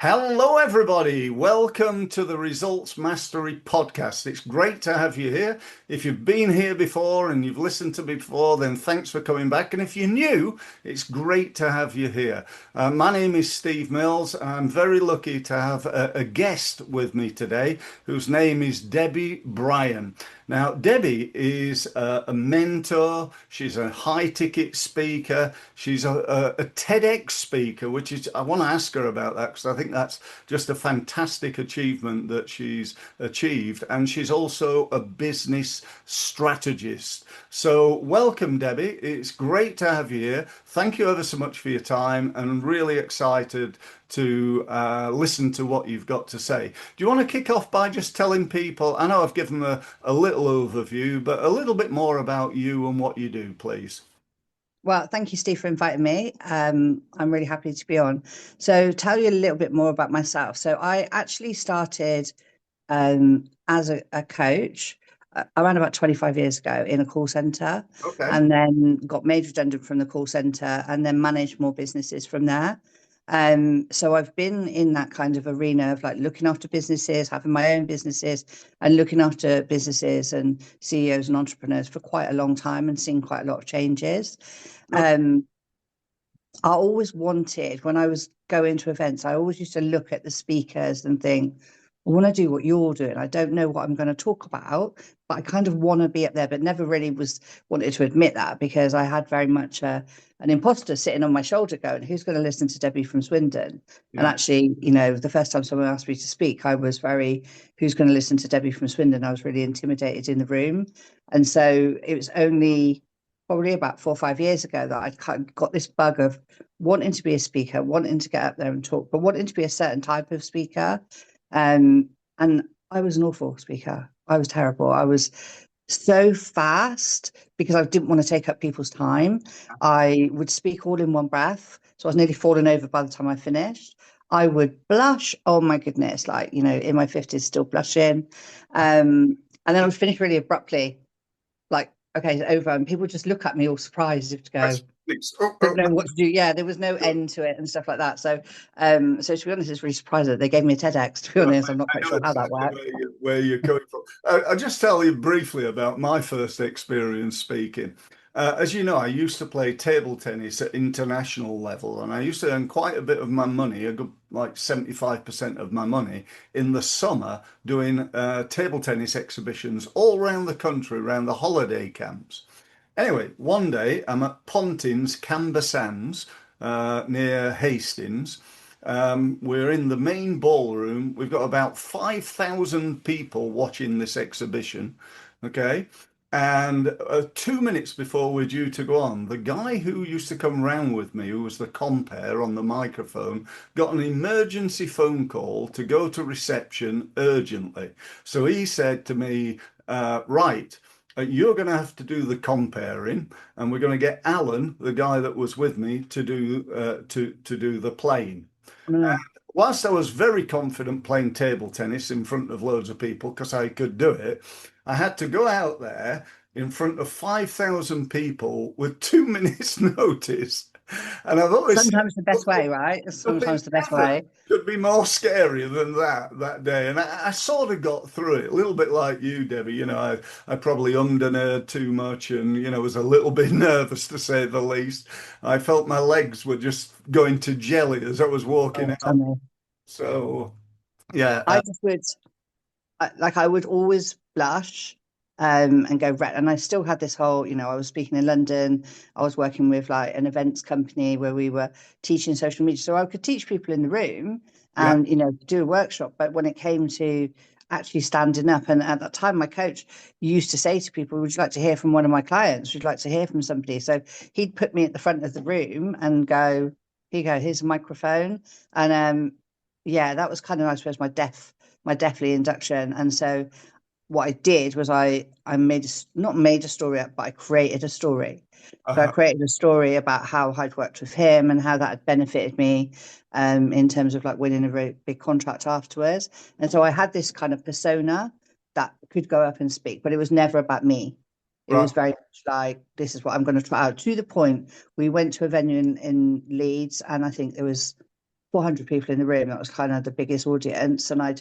Hello, everybody. Welcome to the Results Mastery Podcast. It's great to have you here. If you've been here before and you've listened to me before, then thanks for coming back. And if you're new, it's great to have you here. My name is Steve Mills, and I'm very lucky to have a guest with me today whose name is Debbie Bryan. Now, Debbie is a mentor. She's a high ticket speaker. She's a TEDx speaker, which is, I want to ask her about that because I think that's just a fantastic achievement that she's achieved. And she's also a business strategist. So welcome, Debbie. It's great to have you here. Thank you ever so much for your time, and I'm really excited to listen to what you've got to say. Do you want to kick off by just telling people, I know I've given a little overview, but a little bit more about you and what you do, please? Well, thank you, Steve, for inviting me. I'm really happy to be on. So tell you a little bit more about myself. So I actually started as a coach around about 25 years ago in a call center, Okay. and then got made redundant from the call center and then managed more businesses from there. So I've been in that kind of arena of like looking after businesses, having my own businesses and looking after businesses and CEOs and entrepreneurs for quite a long time and seen quite a lot of changes. Okay. I always wanted, when I was going to events, I always used to look at the speakers and think, I want to do what you're doing. I don't know what I'm going to talk about, but I kind of want to be up there, but never really wanted to admit that because I had very much an imposter sitting on my shoulder going, who's going to listen to Debbie from Swindon? And Yeah. actually, the first time someone asked me to speak, I was who's going to listen to Debbie from Swindon? I was really intimidated in the room. And so it was only probably about 4 or 5 years ago that I'd kind of got this bug of wanting to be a speaker, wanting to get up there and talk, but wanting to be a certain type of speaker. And I was an awful speaker. I was terrible. I was so fast because I didn't want to take up people's time. I would speak all in one breath. So I was nearly falling over by the time I finished. I would blush. Oh my goodness, like, in my 50s, still blushing. And then I would finish really abruptly, like, okay, it's over. And people would just look at me all surprised as if to go, Oh, didn't know what to do. Yeah, there was no end to it and stuff like that. So to be honest, it's really surprising that they gave me a TEDx. To be Right. honest, I'm not I quite know sure how that exactly worked. where you're coming from. I'll just tell you briefly about my first experience speaking. As you know, I used to play table tennis at international level, and I used to earn quite a bit of my money, a good like 75% of my money, in the summer doing table tennis exhibitions all around the country, around the holiday camps. Anyway, one day I'm at Pontins, Camber Sands, near Hastings. We're in the main ballroom. We've got about 5,000 people watching this exhibition. Okay. And 2 minutes before we're due to go on, the guy who used to come round with me, who was the compere on the microphone, got an emergency phone call to go to reception urgently. So he said to me, right, you're going to have to do the comparing, and we're going to get Alan, the guy that was with me, to do the playing. Mm. Whilst I was very confident playing table tennis in front of loads of people because I could do it, I had to go out there in front of 5,000 people with 2 minutes notice. And I've always said, Sometimes the best way, right? nothing Sometimes the best ever way. could be more scary than that day. And I sort of got through it a little bit like you, Debbie. I probably ummed and erred too much and, was a little bit nervous to say the least. I felt my legs were just going to jelly as I was walking Oh, tell out. me. So, yeah. I just would, I would always blush and go red. And I still had this whole, I was speaking in London. I was working with like an events company where we were teaching social media. So I could teach people in the room Yeah. and, do a workshop. But when it came to actually standing up, and at that time, my coach used to say to people, would you like to hear from one of my clients? Would you like to hear from somebody? So he'd put me at the front of the room and go, here you go, here's a microphone. And yeah, that was kind of, I suppose, my deathly induction. And so what I did was I not made a story up, but I created a story. So I Uh, created a story about how I'd worked with him and how that had benefited me in terms of like winning a very big contract afterwards. And so I had this kind of persona that could go up and speak, but it was never about me. It right. was very much like, this is what I'm going to try out, to the point we went to a venue in Leeds, and I think there was 400 people in the room. That was kind of the biggest audience, and I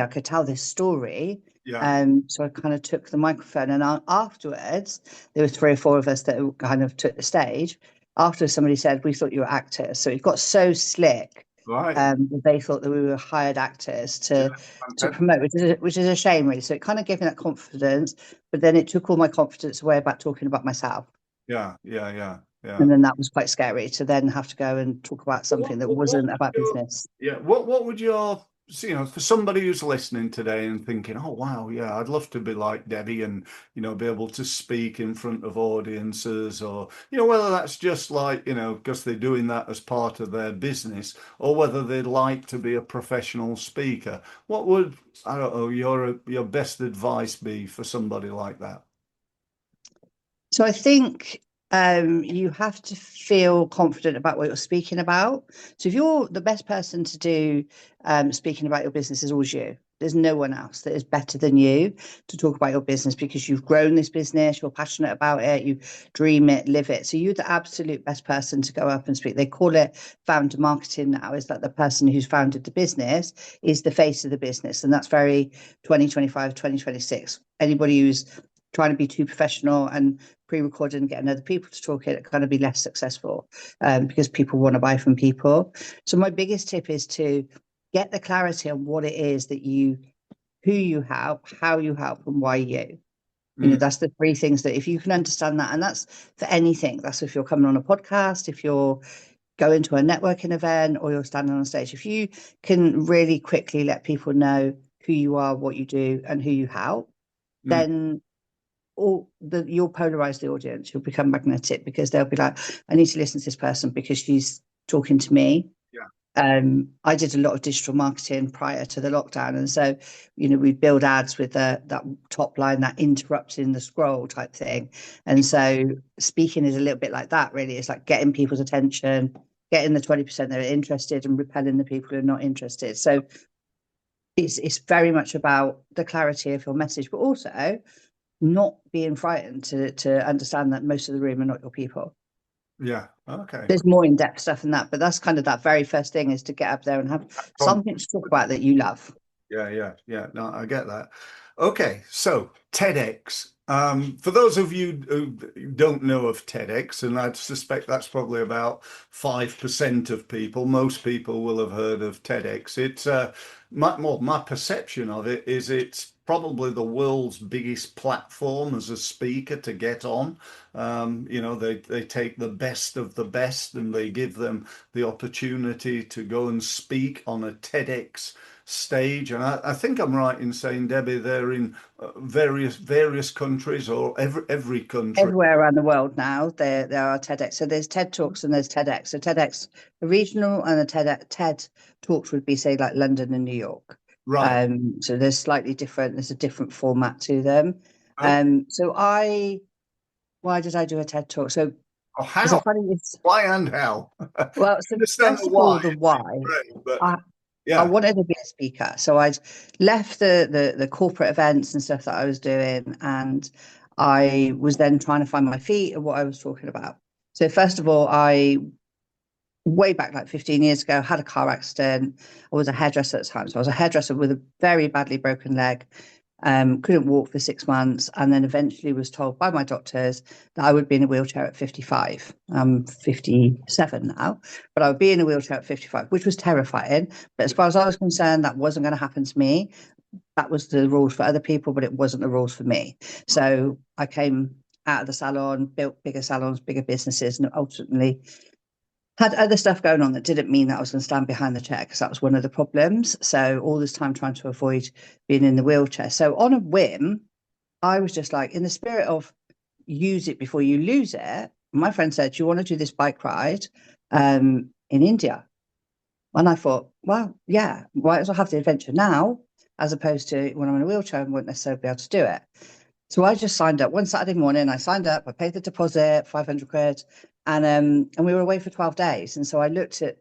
could tell this story. Yeah. So I kind of took the microphone, and afterwards, there were 3 or 4 of us that kind of took the stage. After somebody said, "We thought you were actors," so it got so slick. Right. They thought that we were hired actors Yeah. to Fantastic. promote, which is a shame, really. So it kind of gave me that confidence, but then it took all my confidence away about talking about myself, Yeah. Yeah. Yeah. Yeah. and then that was quite scary to then have to go and talk about something that What wasn't would about your, business. yeah, what would your, for somebody who's listening today and thinking, oh wow, yeah, I'd love to be like Debbie and be able to speak in front of audiences, or whether that's just like because they're doing that as part of their business, or whether they'd like to be a professional speaker. What would, I don't know, your best advice be for somebody like that? So I think you have to feel confident about what you're speaking about. So if you're the best person to do speaking about your business is always you. There's no one else that is better than you to talk about your business, because you've grown this business, you're passionate about it, you dream it, live it. So you're the absolute best person to go up and speak. They call it founder marketing now, is that the person who's founded the business is the face of the business. And that's very 2025, 2026. Anybody who's trying to be too professional and pre-recorded and getting other people to talk it going to be less successful, because people want to buy from people. So my biggest tip is to get the clarity on what it is that who you help, how you help, and why you. That's the 3 things that if you can understand that, and that's for anything. That's if you're coming on a podcast, if you're going to a networking event, or you're standing on stage. If you can really quickly let people know who you are, what you do, and who you help, then you'll polarize the audience. You'll become magnetic, because they'll be like, I need to listen to this person because she's talking to me. Yeah. I did a lot of digital marketing prior to the lockdown, and so we build ads with that top line that interrupting the scroll type thing. And so speaking is a little bit like that, really. It's like getting people's attention, getting the 20% that are interested, and repelling the people who are not interested. So it's very much about the clarity of your message, but also not being frightened to understand that most of the room are not your people. Yeah. Okay. There's more in-depth stuff than that, but that's kind of that very first thing, is to get up there and have something to talk about that you love. Yeah. No, I get that. Okay, so TEDx. For those of you who don't know of TEDx, and I suspect that's probably about 5% of people, most people will have heard of TEDx. It's my perception of it is it's probably the world's biggest platform as a speaker to get on. They take the best of the best and they give them the opportunity to go and speak on a TEDx stage. And I think I'm right in saying, Debbie, they're in various countries, or every country. Everywhere around the world now, there are TEDx. So there's TED Talks and there's TEDx. So TEDx the regional, and the TED Talks would be, say, like London and New York. Right. So there's slightly different. There's a different format to them. Okay. So why did I do a TED Talk? So Oh, it's a how? funny. Why and how? Well, so Understand first the of all, why. the why. Great, but I, I yeah. wanted to be a speaker. So I'd left the corporate events and stuff that I was doing, and I was then trying to find my feet and what I was talking about. So first of all, I way back like 15 years ago had a car accident. I was a hairdresser at the time. So I was a hairdresser with a very badly broken leg. Couldn't walk for 6 months, and then eventually was told by my doctors that I would be in a wheelchair at 55. I'm 57 now, but I would be in a wheelchair at 55, which was terrifying. But as far as I was concerned, that wasn't going to happen to me. That was the rules for other people, but it wasn't the rules for me. So I came out of the salon, built bigger salons, bigger businesses, and ultimately had other stuff going on that didn't mean that I was going to stand behind the chair, because that was one of the problems. So all this time trying to avoid being in the wheelchair. So on a whim, I was just like, in the spirit of use it before you lose it, my friend said, do you want to do this bike ride in India? And I thought, well, yeah, might as well have the adventure now, as opposed to when I'm in a wheelchair and won't necessarily be able to do it. So I just signed up one Saturday morning. I signed up, I paid the deposit, 500 quid, and we were away for 12 days. And so I looked at,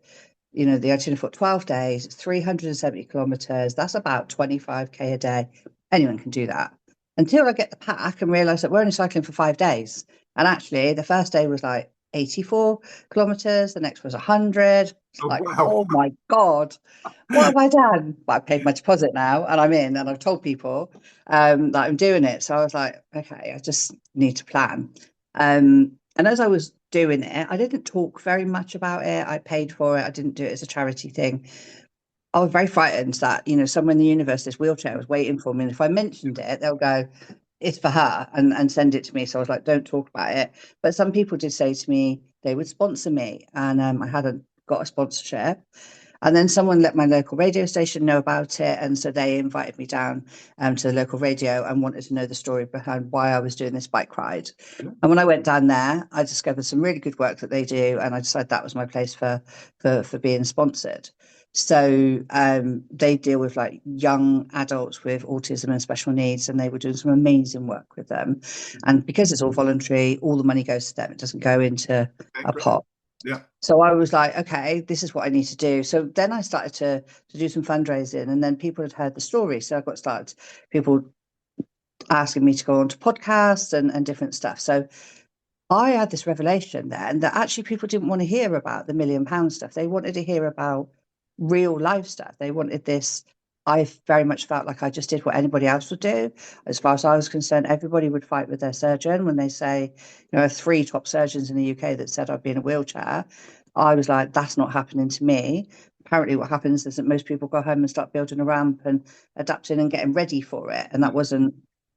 the itinerary for 12 days, 370 kilometers. That's about 25k a day. Anyone can do that. Until I get the pack and realize that we're only cycling for 5 days. And actually, the first day was like 84 kilometers. The next was 100. It's Oh, like, wow. oh my God, what have I done? But I paid my deposit now and I'm in, and I've told people that I'm doing it. So I was like, okay, I just need to plan. And as I was doing it, I didn't talk very much about it. I paid for it. I didn't do it as a charity thing. I was very frightened that, somewhere in the universe, this wheelchair was waiting for me. And if I mentioned it, they'll go, it's for her, and send it to me. So I was like, don't talk about it. But some people did say to me they would sponsor me, and I hadn't got a sponsorship. And then someone let my local radio station know about it. And so they invited me down to the local radio and wanted to know the story behind why I was doing this bike ride. And when I went down there, I discovered some really good work that they do. And I decided that was my place for being sponsored. So they deal with like young adults with autism and special needs, and they were doing some amazing work with them. And because it's all voluntary, all the money goes to them. It doesn't go into a pot. Yeah. So I was like, okay, this is what I need to do. So then I started to do some fundraising, and then people had heard the story. So I got started, people asking me to go on to podcasts and different stuff. So I had this revelation then that actually people didn't want to hear about the £1 million stuff. They wanted to hear about real life stuff. They wanted this. I very much felt like I just did what anybody else would do. As far as I was concerned, everybody would fight with their surgeon when they say, 3 top surgeons in the UK that said I'd be in a wheelchair. I was like, that's not happening to me. Apparently what happens is that most people go home and start building a ramp and adapting and getting ready for it. And that wasn't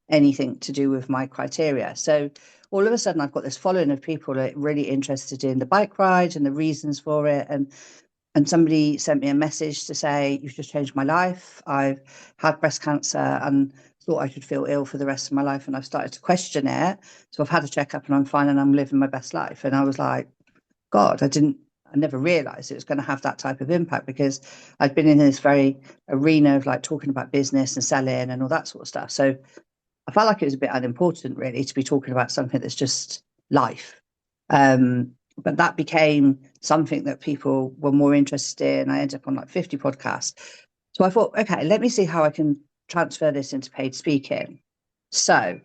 anything to do with my criteria. So all of a sudden I've got this following of people that are really interested in the bike ride and the reasons for it. And somebody sent me a message to say, you've just changed my life. I've had breast cancer and thought I could feel ill for the rest of my life. And I've started to question it. So I've had a checkup and I'm fine and I'm living my best life. And I was like, God, I never realized it was going to have that type of impact, because I'd been in this very arena of like talking about business and selling and all that sort of stuff. So I felt like it was a bit unimportant really to be talking about something that's just life. But that became something that people were more interested in. I ended up on like 50 podcasts. So I thought, okay, let me see how I can transfer this into paid speaking. So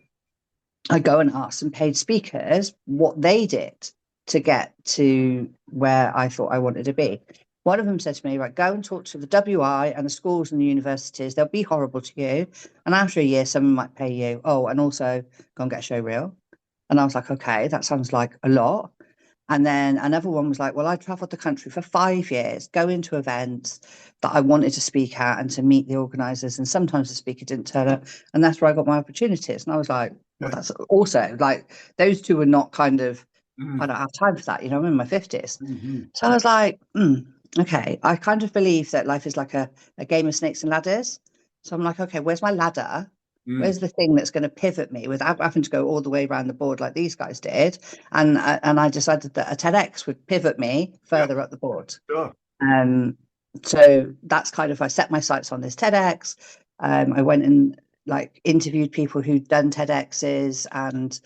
I go and ask some paid speakers what they did to get to where I thought I wanted to be. One of them said to me, right, go and talk to the WI and the schools and the universities. They'll be horrible to you. And after a year, someone might pay you. Oh, and also go and get a show reel. And I was like, okay, that sounds like a lot. And then another one was like, well, I traveled the country for 5 years, going to events that I wanted to speak at and to meet the organisers. And sometimes the speaker didn't turn up. And that's where I got my opportunities. And I was like, well, that's also like, those two were not kind of, I don't have time for that. I'm in my 50s. So I was like, okay, I kind of believe that life is like a game of snakes and ladders. So I'm like, okay, where's my ladder? Where's the thing that's going to pivot me without having to go all the way around the board like these guys did? And I decided that a TEDx would pivot me further up the board. Sure. So that's kind of, I set my sights on this TEDx. I went and like interviewed people who'd done TEDx's, and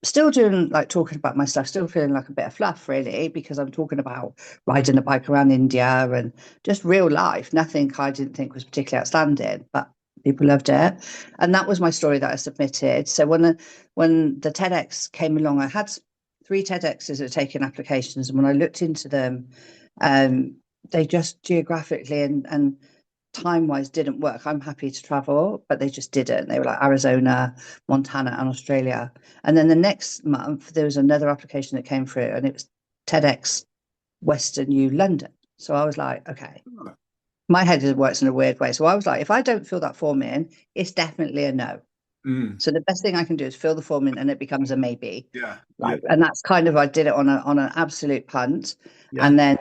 still doing like talking about my stuff, still feeling like a bit of fluff really, because I'm talking about riding a bike around India and just real life. Nothing I didn't think was particularly outstanding, but people loved it. And that was my story that I submitted. So when the TEDx came along, I had 3 TEDx's that were taking applications, and when I looked into them, they just geographically and time-wise didn't work. I'm happy to travel, but they just didn't. They were like Arizona, Montana, and Australia. And then the next month, there was another application that came through, and it was TEDx Western U London. So I was like, okay, my head works in a weird way. So I was like, if I don't fill that form in, it's definitely a no. So the best thing I can do is fill the form in, and it becomes a maybe. And that's kind of, I did it on an absolute punt. And then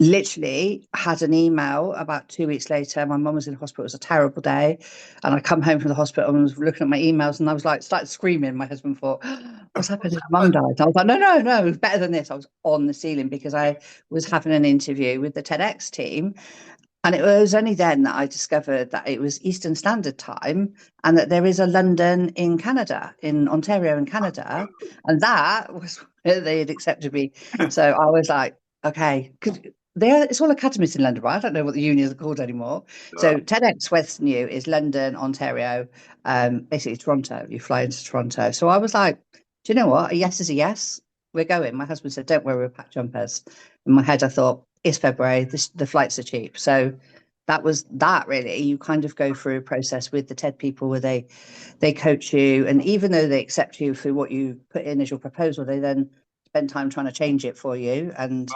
literally had an email about 2 weeks later. My mum was in hospital. It was a terrible day. And I come home from the hospital and was looking at my emails, and I was like, started screaming. My husband thought, what's happened? Mum died. And I was like, no, it was better than this. I was on the ceiling because I was having an interview with the TEDx team. And it was only then that I discovered that it was Eastern Standard Time, and that there is a London in Canada, in Ontario in Canada. And that was where they had accepted me. So I was like, okay, it's all academies in London, right? I don't know what the unions are called anymore. So TEDx Western U is London, Ontario, basically Toronto. You fly into Toronto. So I was like, do you know what? A yes is a yes. We're going. My husband said, don't wear real jumpers. In my head, I thought, it's February, the flights are cheap. So that was that really. You kind of go through a process with the TED people where they coach you. And even though they accept you for what you put in as your proposal, they then spend time trying to change it for you and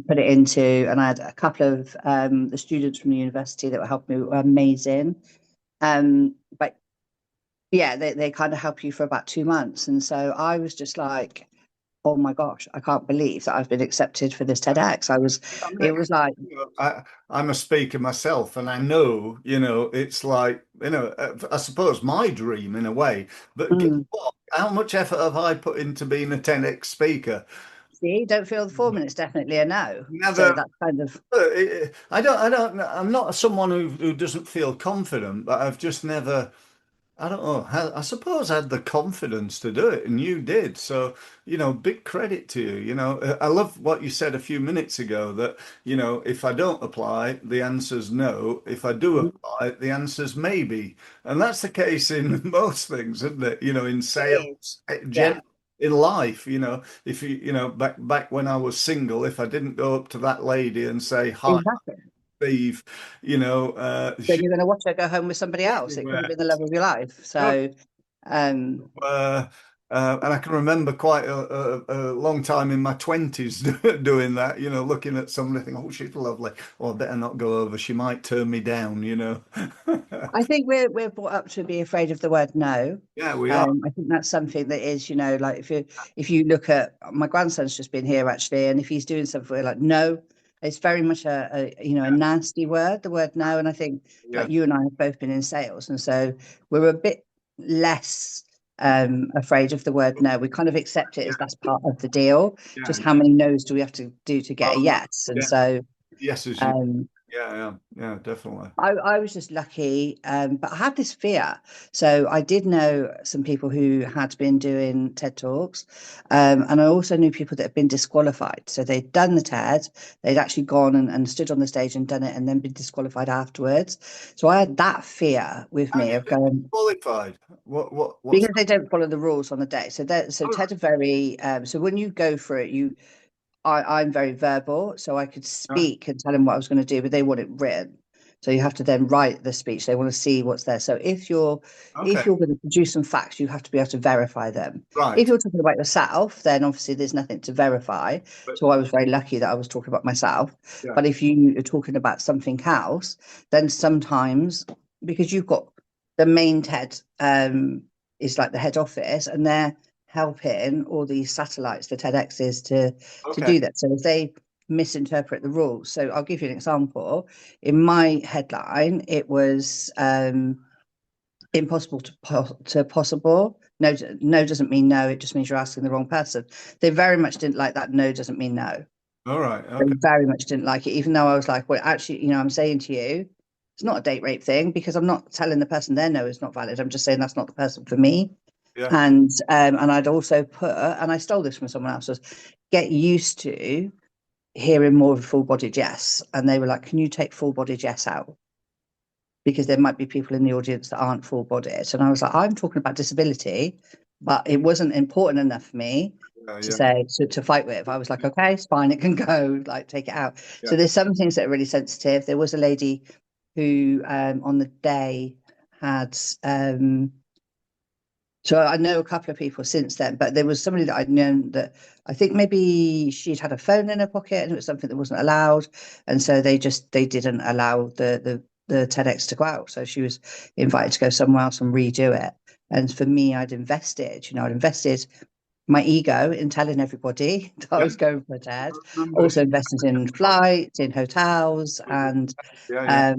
put it into. And I had a couple of the students from the university that were helping me, were amazing. But yeah, they kind of help you for about 2 months. And so I was just like, oh my gosh, I can't believe that I've been accepted for this TEDx. I mean, It was like, I'm a speaker myself, and I know, it's like, I suppose my dream in a way. But guess mm, what? How much effort have I put into being a TEDx speaker? see, don't feel the 4 minutes, definitely a no. So Never. that's kind of, I'm not someone who doesn't feel confident, but I've just never. I don't know. I suppose I had the confidence to do it, and you did. So, big credit to you. I love what you said a few minutes ago that, if I don't apply, the answer's no. If I do apply, the answer's maybe. And that's the case in most things, isn't it? In it is. sales, Yeah, in life, if back when I was single, if I didn't go up to that lady and say, hi, exactly. Steve, Then she you're going to watch her go home with somebody else. It could have anywhere. been the love of your life. So, um, uh, and I can remember quite a long time in my 20s doing that, looking at somebody thinking, oh, she's lovely. Oh, I better not go over. She might turn me down. I think we're brought up to be afraid of the word no. Yeah, we are. I think that's something that is, like if you look at my grandson's just been here actually, and if he's doing something we're like no, it's very much a nasty word, the word no. And I think Yeah, like you and I have both been in sales, and so we're a bit less afraid of the word no. We kind of accept it yeah, as that's part of the deal. yeah, Just how many no's do we have to do to get a oh, yes? And yeah. so Yes, as you. um Yeah, yeah, yeah, definitely. I was just lucky, but I had this fear. So I did know some people who had been doing TED Talks, and I also knew people that had been disqualified. So they'd done the TED, they'd actually gone and stood on the stage and done it, and then been disqualified afterwards. So I had that fear with How do me you of get going qualified? What's because they don't follow the rules on the day. So all right. TED are very so when you go for it, I'm very verbal, so I could speak and tell them what I was going to do, but they want it written. So you have to then write the speech. They want to see what's there. So if Okay, you're going to produce some facts, you have to be able to verify them. If right. you're talking about yourself, then obviously there's nothing to verify. But So I was very lucky that I was talking about myself. yeah, But if you are talking about something else, then sometimes because you've got the main TED is like the head office, and they're helping all these satellites, the TEDx's, to okay. do that. So if they misinterpret the rules, so I'll give you an example. In my headline, it was impossible to possible. No, no doesn't mean no. It just means you're asking the wrong person. They very much didn't like that. No doesn't mean no. All right. They Okay. very much didn't like it, even though I was like, well, actually, I'm saying to you, it's not a date rape thing because I'm not telling the person their no is not valid. I'm just saying that's not the person for me. Yeah. And I'd also put, and I stole this from someone else, was get used to hearing more of a full-bodied yes. And they were like, can you take full-bodied yes out? Because there might be people in the audience that aren't full-bodied. And I was like, I'm talking about disability, but it wasn't important enough for me Yeah. to Yeah. say to fight with. I was like, okay, it's fine, it can go, like take it out. Yeah. So there's some things that are really sensitive. There was a lady who on the day had so I know a couple of people since then, but there was somebody that I'd known that I think maybe she'd had a phone in her pocket and it was something that wasn't allowed. And so they didn't allow the TEDx to go out. So she was invited to go somewhere else and redo it. And for me, I'd invested my ego in telling everybody that I Yeah. was going for a TED, Remember. also invested in flights, in hotels, and Yeah. Yeah.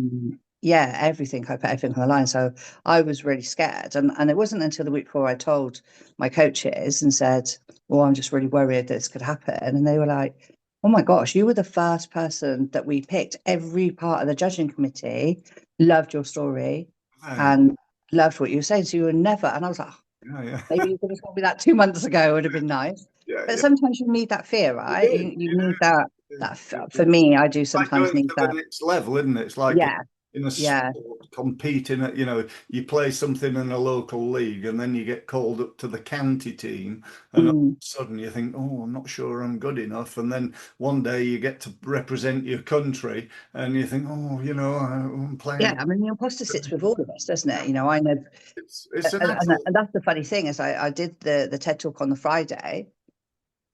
yeah, everything. I put everything on the line. So I was really scared. And it wasn't until the week before I told my coaches and said, well, I'm just really worried that this could happen. And they were like, oh my gosh, you were the first person that we picked. Every part of the judging committee loved your story Right. and loved what you were saying. So you were never, and I was like, "Oh, Yeah. Yeah. maybe you could have told me that 2 months ago, it would have been nice. Yeah. But Yeah. sometimes you need that fear, You right? do. You You need that, do. that for me, I do Like sometimes going need to the that. next level, isn't it? It's like Yeah. in a Yeah. sport, competing at, you play something in a local league and then you get called up to the county team, and all of Mm. a sudden you think, oh, I'm not sure I'm good enough. And then one day you get to represent your country and you think, oh, I'm Yeah, playing. I mean, the imposter sits with all of us, doesn't it? I know, It's an absolute. and that's the funny thing is I did the TED Talk on the Friday,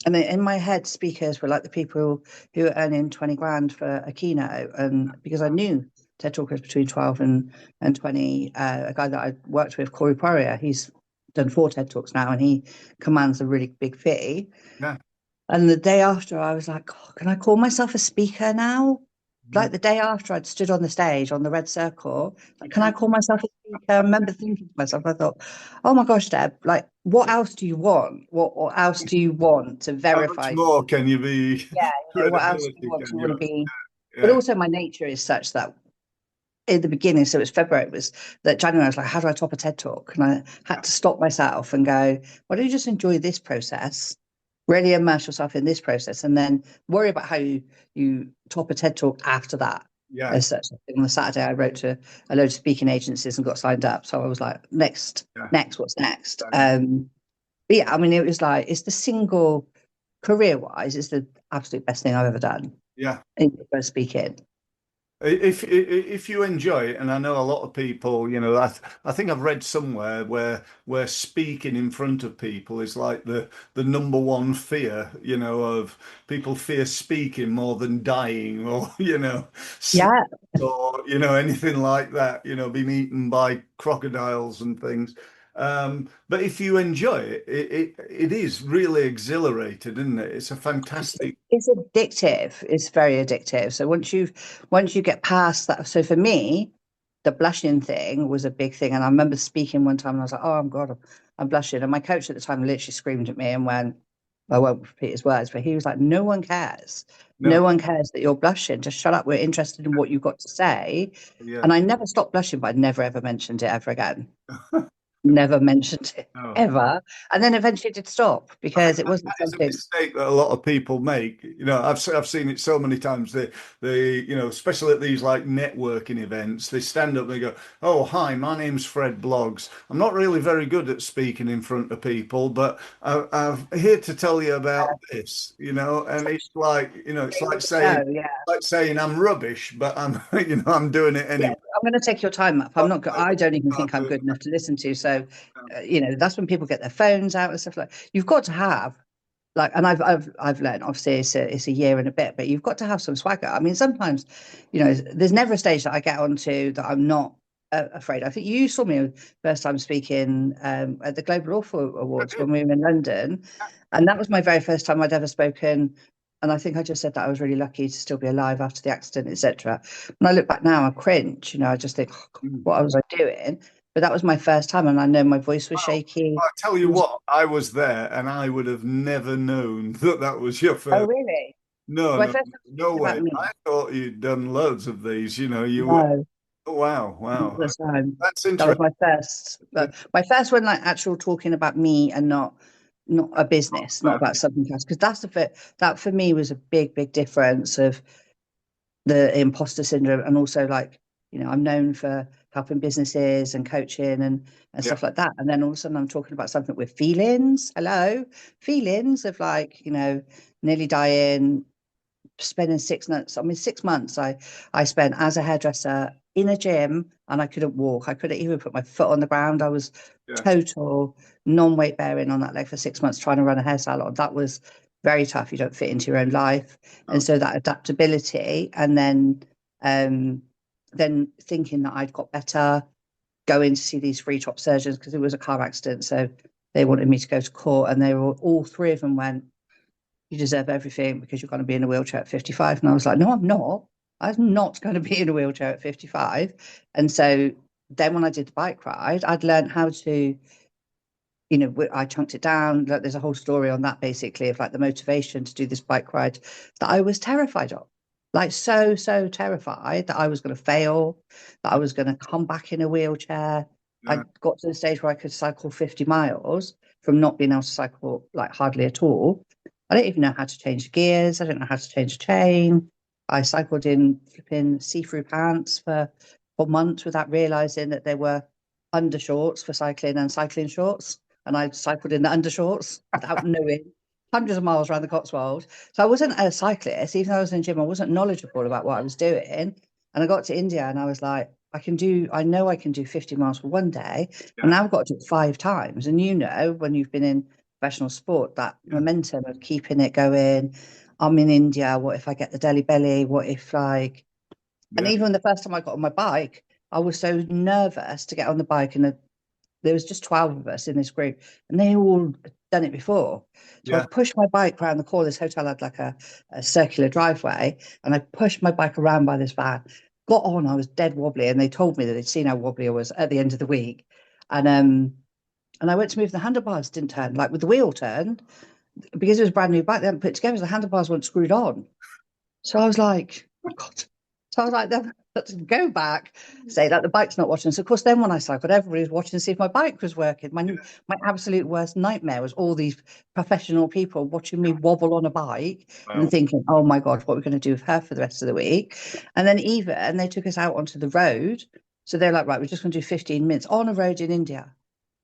and then in my head, speakers were like the people who are earning 20 grand for a keynote. And because I knew TED Talkers between 12 and 20, a guy that I worked with, Corey Poirier, he's done 4 TED Talks now and he commands a really big fee. Yeah. And the day after, I was like, oh, can I call myself a speaker now? Like the day after I'd stood on the stage on the red circle, You like, can I can't. call myself a speaker? I remember thinking to myself, I thought, oh my gosh, Deb, like, what else do you want? What else do you want to How much verify? more can you be? Yeah, what else do you Credibility, want? Do can you want to you? be? But Yeah. also, my nature is such that in the beginning, so it was February, it was that January, I was like, how do I top a TED Talk? And I had to stop myself and go, why don't you just enjoy this process? Really immerse yourself in this process and then worry about how you top a TED Talk after that. Yeah. As such, on the Saturday, I wrote to a load of speaking agencies and got signed up. So I was like, next, Yeah. what's next? Yeah. But yeah, I mean, it was like, it's the single career wise, it's the absolute best thing I've ever done Yeah. in speaking. If you enjoy it, and I know a lot of people, I think I've read somewhere where speaking in front of people is like the number one fear, of people fear speaking more than dying, or Yeah, or anything like that, being eaten by crocodiles and things. But if you enjoy it, it is really exhilarated, isn't it? It's a fantastic. it's addictive. It's very addictive. So once you get past that, so for me, the blushing thing was a big thing. And I remember speaking one time and I was like, oh, I'm blushing. And my coach at the time literally screamed at me and went, I won't repeat his words, but he was like, no one cares. No No, one cares that you're blushing. Just shut up. We're interested in what you've got to say. yeah, And I never stopped blushing, but I never ever mentioned it ever again. Never mentioned it no. ever. And then eventually did stop I think because it that, wasn't that is a something. mistake that a lot of people make. I've seen it so many times. Especially at these like networking events, they stand up and they go, "Oh, hi, my name's Fred Bloggs. I'm not really very good at speaking in front of people, but I'm here to tell you about this." And it's like, Oh, yeah. like saying I'm rubbish, but I'm, I'm doing it Yeah, anyway. I'm going to take your time up. I'm not. I don't even think I'm But, good enough to listen to. So, that's when people get their phones out and stuff like. You've got to have like, and I've learned. Obviously, it's a year and a bit, but you've got to have some swagger. I mean, sometimes, there's never a stage that I get onto that I'm not afraid. I think you saw me first time speaking at the Global Author Awards when we were in London, and that was my very first time I'd ever spoken. And I think I just said that I was really lucky to still be alive after the accident, etc. When I look back now, I cringe. I just think, oh, God, what was I doing? But that was my first time, and I know my voice was Well, shaky. I tell you what, I was there and I would have never known that that was your Oh, first. really? No, My no, first time no speaking about way. me. I thought you'd done loads of these. You were. No, Oh, wow, not wow. this time. That's That was interesting. my first. My first one, like actual talking about me and not a business, not about something else. Because that for me was a big, big difference of the imposter syndrome, and also like I'm known for helping businesses and coaching and Yeah, stuff like that. And then all of a sudden I'm talking about something with feelings. Hello, feelings of like nearly dying, spending 6 months. I mean, 6 months I spent as a hairdresser in a gym, and I couldn't walk. I couldn't even put my foot on the ground. I was yeah, total non-weight bearing on that leg for 6 months trying to run a hair salon. That was very tough. You don't fit into your own life, and no, so that adaptability, and then thinking that I'd got better, going to see these free top surgeons because it was a car accident. So they wanted me to go to court, and they were all three of them went, you deserve everything because you're going to be in a wheelchair at 55. And I was like, no, I'm not. I'm not going to be in a wheelchair at 55. And so then when I did the bike ride, I'd learned how to, I chunked it down. Like, there's a whole story on that basically of like the motivation to do this bike ride that I was terrified of. Like so terrified that I was going to fail, that I was going to come back in a wheelchair. I yeah, got to the stage where I could cycle 50 miles from not being able to cycle like hardly at all. I don't even know how to change gears. I don't know how to change a chain. I cycled in flipping see-through pants for for months without realizing that they were undershorts for cycling and cycling shorts. And I cycled in the undershorts without knowing, hundreds of miles around the Cotswolds. So I wasn't a cyclist, even though I was in the gym, I wasn't knowledgeable about what I was doing. And I got to India and I was like, I know I can do 50 miles for one day, but Yeah. now I've got to do it 5 times. And you know, when you've been in professional sport, that Yeah. momentum of keeping it going. I'm in India. What if I get the Delhi belly? What if like, and Yeah. even the first time I got on my bike, I was so nervous to get on the bike, and there was just 12 of us in this group, and they all done it before. So I Yeah. pushed my bike around the corner. This hotel had like a circular driveway, and I pushed my bike around by this van. Got on, I was dead wobbly, and they told me that they'd seen how wobbly I was at the end of the week. And I went to move the handlebars, didn't turn, like with the wheel turned, because it was a brand new bike, they hadn't put it together, so the handlebars weren't screwed on. So I was like, oh God. So I was like, then let's go back, say that the bike's not watching. So of course, then when I cycled, everybody was watching to see if my bike was working. My absolute worst nightmare was all these professional people watching me wobble on a bike and Well, thinking, oh my God, what are we going to do with her for the rest of the week? And then even they took us out onto the road. So they're like, right, we're just going to do 15 minutes on a road in India.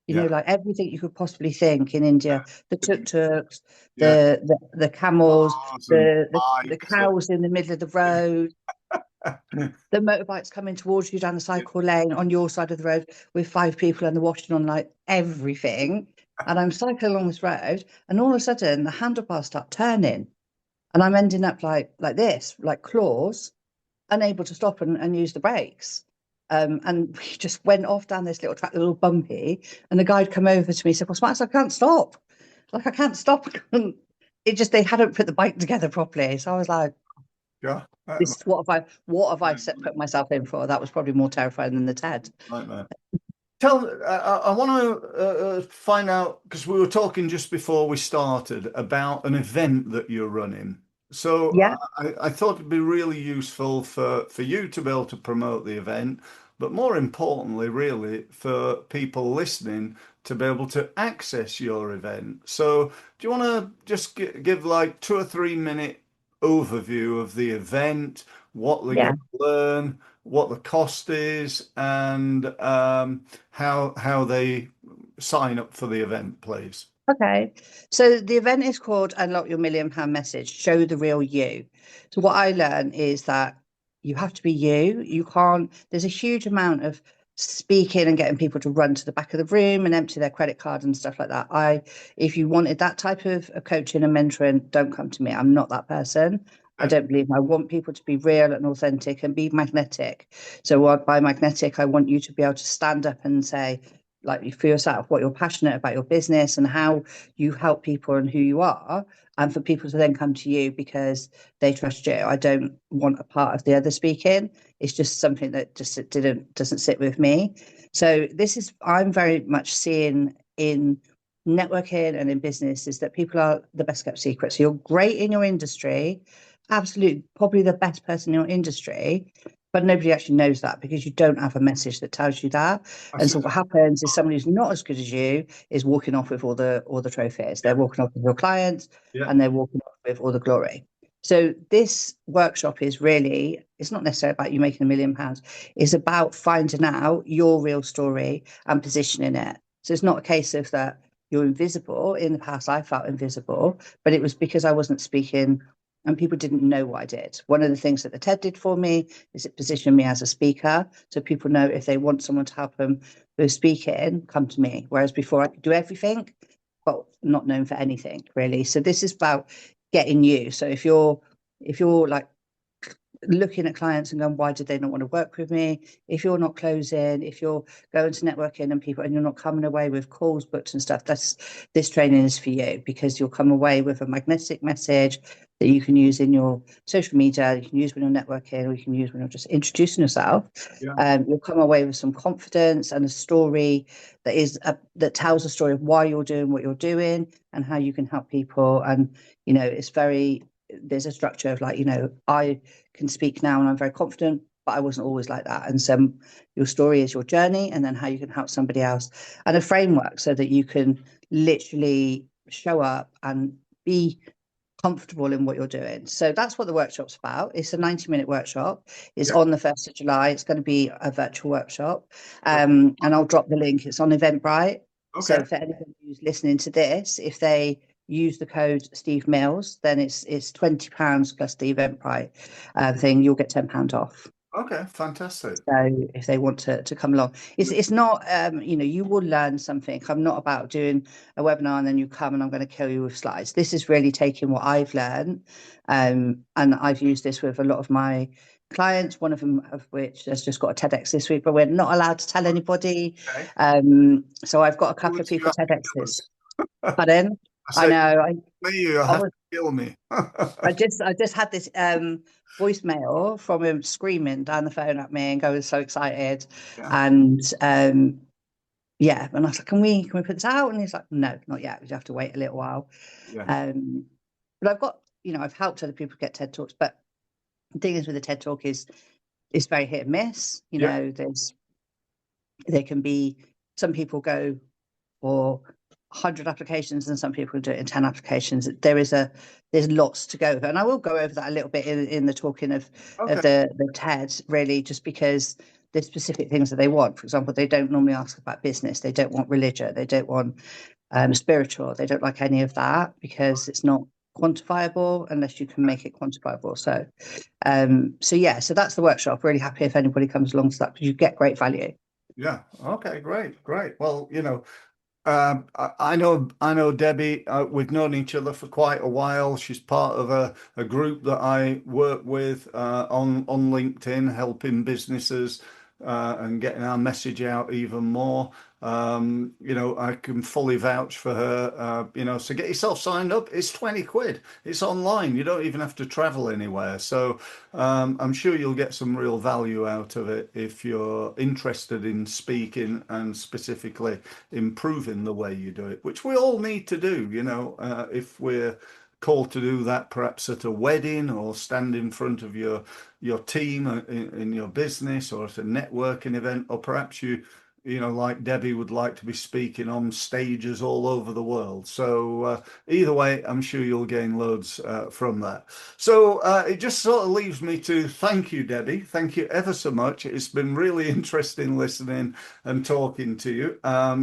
You know, yeah. like everything you could possibly think in India, the tuk-tuks, Yeah. the camels, Cars and the bikes. cows in the middle of the road, the motorbikes coming towards you down the cycle lane on your side of the road with 5 people and they're watching on like everything. And I'm cycling along this road, and all of a sudden the handlebars start turning, and I'm ending up like this, like claws, unable to stop and use the brakes. And we just went off down this little track, a little bumpy, and the guide come over to me and said, "Well, Smax, I can't stop. Like I can't stop." It just they hadn't put the bike together properly. So I was like, Yeah. "This is what have I put myself in for?" That was probably more terrifying than the TED. Nightmare. I want to find out, because we were talking just before we started about an event that you're running. So Yeah, I thought it'd be really useful for you to be able to promote the event, but more importantly, really for people listening to be able to access your event. So do you want to just give like 2 or 3 minute overview of the event, what they're yeah. going to learn, what the cost is, and how they sign up for the event, please? Okay. So the event is called Unlock Your £1 Million Message, Show the Real You. So what I learned is that you have to be you. You can't, there's a huge amount of speaking and getting people to run to the back of the room and empty their credit card and stuff like that. If you wanted that type of coaching and mentoring, don't come to me. I'm not that person. I Yeah. don't believe I want people to be real and authentic and be magnetic. So by magnetic, I want you to be able to stand up and say, like for yourself, what you're passionate about your business and how you help people and who you are, and for people to then come to you because they trust you. I don't want a part of the other speaking. It's just something that just doesn't sit with me. So I'm very much seeing in networking and in business is that people are the best kept secret. So you're great in your industry, absolutely probably the best person in your industry, but nobody actually knows that because you don't have a message that tells you that. And That's so it. what happens is somebody who's not as good as you is walking off with all the trophies. Yeah. They're walking off with your clients Yeah. and they're walking off with all the glory. So this workshop is really, it's not necessarily about you making £1 million. It's about finding out your real story and positioning it. So it's not a case of that you're invisible. In the past, I felt invisible, but it was because I wasn't speaking and people didn't know what I did. One of the things that the TED did for me is it positioned me as a speaker. So people know if they want someone to help them with speaking, come to me. Whereas before I could do everything, but not known for anything really. So this is about getting you. So if you're like looking at clients and going, why did they not want to work with me? If you're not closing, if you're going to networking and people and you're not coming away with calls booked and stuff, this training is for you because you'll come away with a magnetic message that you can use in your social media, you can use when you're networking, or you can use when you're just introducing yourself. Yeah. You'll come away with some confidence and a story that tells a story of why you're doing what you're doing and how you can help people. And there's a structure of like, I can speak now and I'm very confident, but I wasn't always like that. And so your story is your journey and then how you can help somebody else, and a framework so that you can literally show up and be comfortable in what you're doing. So that's what the workshop's about. It's a 90-minute workshop. It's Yeah. on the 1st of July. It's going to be a virtual workshop. And I'll drop the link. It's on Eventbrite. So Okay. for anybody who's listening to this, if they use the code Steve Mills, then it's £20 plus the Eventbrite thing. You'll get £10 off. Okay. Fantastic. So if they want to come along, it's not, you will learn something. I'm not about doing a webinar and then you come and I'm going to kill you with slides. This is really taking what I've learned. And I've used this with a lot of my clients, one of them of which has just got a TEDx this week, but we're not allowed to tell anybody. Okay. So I've got a couple of people TEDx's. Pardon? I I said, know. you I have was to kill me. I just had this voicemail from him screaming down the phone at me and going so excited. Yeah. And yeah, and I was like, can we put this out? And he's like, no, not yet. You have to wait a little while. Yeah. But I've got, I've helped other people get TED Talks, but the thing is with the TED Talk is it's very hit and miss. Yeah. There can be some people go for 100 applications and some people do it in 10 applications. There's lots to go over, and I will go over that a little bit in the talking of Okay. the TED, really, just because there's specific things that they want. For example, they don't normally ask about business, they don't want religion, they don't want spiritual, they don't like any of that because it's not quantifiable unless you can make it quantifiable. So so that's the workshop. Really happy if anybody comes along to that because you get great value. Yeah. Okay. Great. Well, I know Debbie. We've known each other for quite a while. She's part of a group that I work with on LinkedIn, helping businesses and getting our message out even more. I can fully vouch for her. So get yourself signed up. It's 20 quid. It's online. You don't even have to travel anywhere. So I'm sure you'll get some real value out of it if you're interested in speaking and specifically improving the way you do it, which we all need to do. If we're called to do that, perhaps at a wedding or stand in front of your team in your business, or at a networking event, or perhaps like Debbie would like to be speaking on stages all over the world. So either way, I'm sure you'll gain loads from that. So it just sort of leaves me to thank you, Debbie. Thank you ever so much. It's been really interesting listening and talking to you.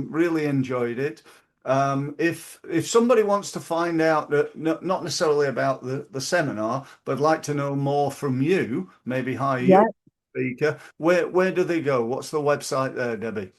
Really enjoyed it. If somebody wants to find out that not necessarily about the seminar, but like to know more from you, maybe hire you Yeah. as a speaker, where do they go? What's the website there, Debbie?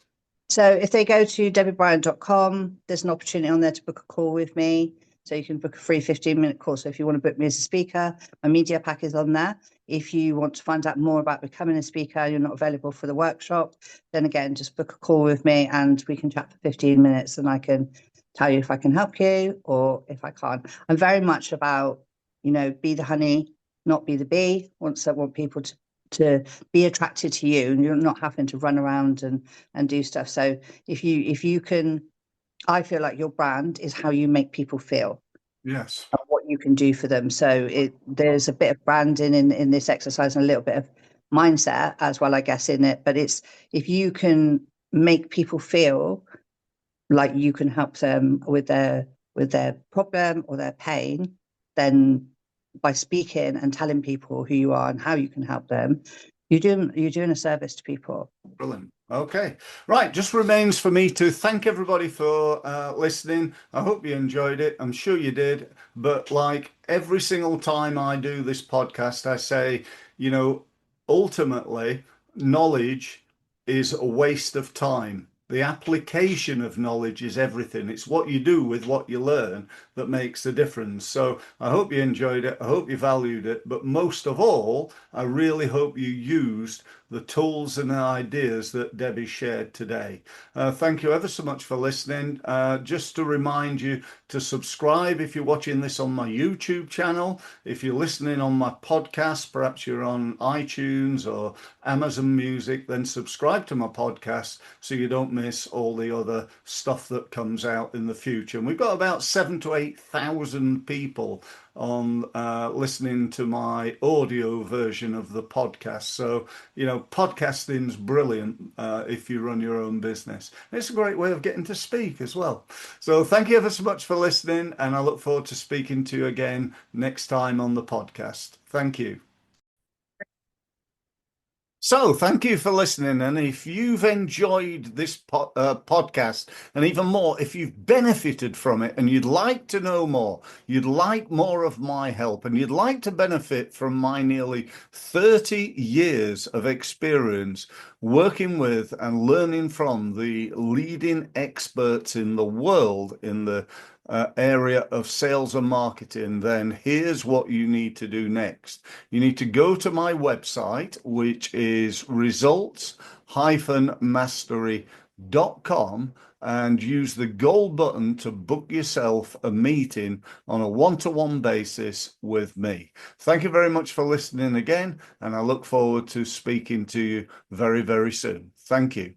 So if they go to debbiebryan.com, there's an opportunity on there to book a call with me. So you can book a free 15-minute call. So if you want to book me as a speaker, my media pack is on there. If you want to find out more about becoming a speaker, you're not available for the workshop, then again, just book a call with me and we can chat for 15 minutes and I can tell you if I can help you or if I can't. I'm very much about, be the honey, not be the bee. I want people to be attracted to you and you're not having to run around and do stuff. So if you can, I feel like your brand is how you make people feel. Yes. And what you can do for them. So there's a bit of branding in this exercise and a little bit of mindset as well, I guess, in it. But it's if you can make people feel like you can help them with their problem or their pain, then by speaking and telling people who you are and how you can help them, you're doing a service to people. Brilliant. Okay. Right. Just remains for me to thank everybody for listening. I hope you enjoyed it. I'm sure you did. But like every single time I do this podcast, I say, ultimately, knowledge is a waste of time. The application of knowledge is everything. It's what you do with what you learn that makes the difference. So I hope you enjoyed it. I hope you valued it. But most of all, I really hope you used the tools and ideas that Debbie shared today. Thank you ever so much for listening. Just to remind you to subscribe if you're watching this on my YouTube channel. If you're listening on my podcast, perhaps you're on iTunes or Amazon Music, then subscribe to my podcast so you don't miss all the other stuff that comes out in the future. And we've got about 7,000 to 8,000 people on listening to my audio version of the podcast. So, podcasting's brilliant if you run your own business. It's a great way of getting to speak as well. So thank you ever so much for listening, and I look forward to speaking to you again next time on the podcast. Thank you. So, thank you for listening. And if you've enjoyed this podcast, and even more, if you've benefited from it and you'd like to know more, you'd like more of my help, and you'd like to benefit from my nearly 30 years of experience working with and learning from the leading experts in the world in the area of sales and marketing, then here's what you need to do next. You need to go to my website, which is results-mastery.com, and use the gold button to book yourself a meeting on a one-to-one basis with me. Thank you very much for listening again, and I look forward to speaking to you very, very soon. Thank you.